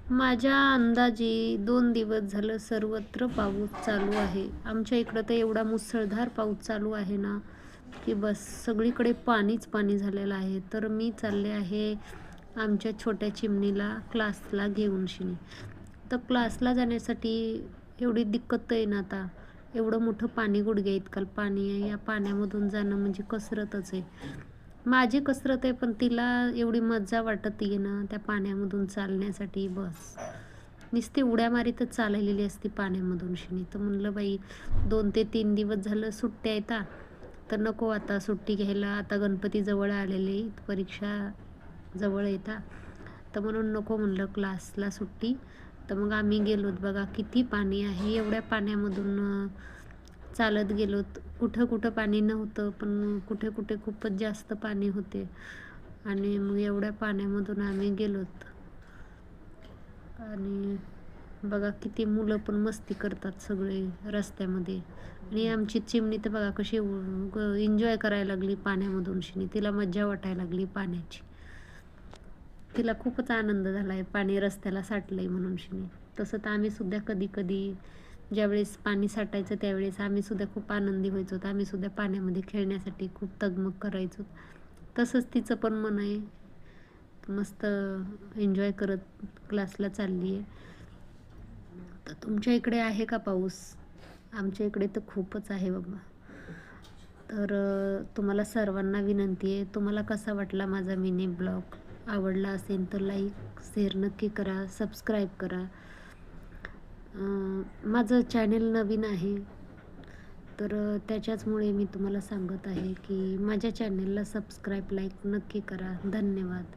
माझ्या अंदाजे 2 दिवस झालं सर्वत्र पाऊस चालू आहे. आमच्या इकडं तर एवढा मुसळधार पाऊस चालू आहे ना, की बस सगळीकडे पाणीच पाणी झालेलं आहे. तर मी चालले आहे आमच्या छोट्या चिमणीला क्लासला घेऊन शिनी. तर क्लासला जाण्यासाठी एवढी दिक्कत आहे ना आता. एवढं मोठं पाणी गुडघ्या इतकं पाणी आहे. या पाण्यामधून जाणं म्हणजे कसरतच आहे. माझी कसरत आहे, पण तिला एवढी मज्जा वाटत आहे ना त्या पाण्यामधून चालण्यासाठी बस. नुसती उड्या मारीतच चाललेली असते पाण्यामधून शिनी. तर म्हणलं बाई 2 ते 3 दिवस झालं सुट्ट्या येतात, तर नको आता सुट्टी घ्यायला. आता गणपती जवळ आलेले, परीक्षा जवळ येतात. तर म्हणून नको म्हणलं क्लासला सुट्टी. तर मग आम्ही गेलोत. बघा किती पाणी आहे. एवढ्या पाण्यामधून चालत गेलोत. कुठं कुठं पाणी नव्हतं, पण कुठे कुठे खूपच जास्त पाणी होते. आणि मग एवढ्या पाण्यामधून आम्ही गेलोत. आणि बघा किती मुलं पण मस्ती करतात सगळे रस्त्यामध्ये. आणि आमची चिमणी तर बघा कशी एन्जॉय करायला लागली पाण्यामधून शिनी. तिला मज्जा वाटायला लागली पाण्याची. तिला खूपच आनंद झाला आहे पाणी रस्त्याला साठलंय म्हणून शिनी. तसं तर आम्ही सुद्धा कधी कधी ज्यावेळेस पाणी साठायचं त्यावेळेस आम्ही सुद्धा खूप आनंदी व्हायचो. आम्ही सुद्धा पाण्यामध्ये खेळण्यासाठी खूप तगमग करायचो. तसंच तिचं पण मन आहे. मस्त एन्जॉय करत क्लासला चालली आहे. तर तुमच्या इकडे आहे का पाऊस? आमच्या इकडे तर खूपच आहे बाबा. तर तुम्हाला सर्वांना विनंती आहे, तुम्हाला कसा वाटला माझा मिनी ब्लॉग? आवडला असेल तर लाईक शेअर नक्की करा, सबस्क्राईब करा. माझं चॅनेल नवीन आहे, तर त्याच्याचमुळे मी तुम्हाला सांगत आहे की माझ्या चॅनेलला सबस्क्राईब लाईक नक्की करा. धन्यवाद.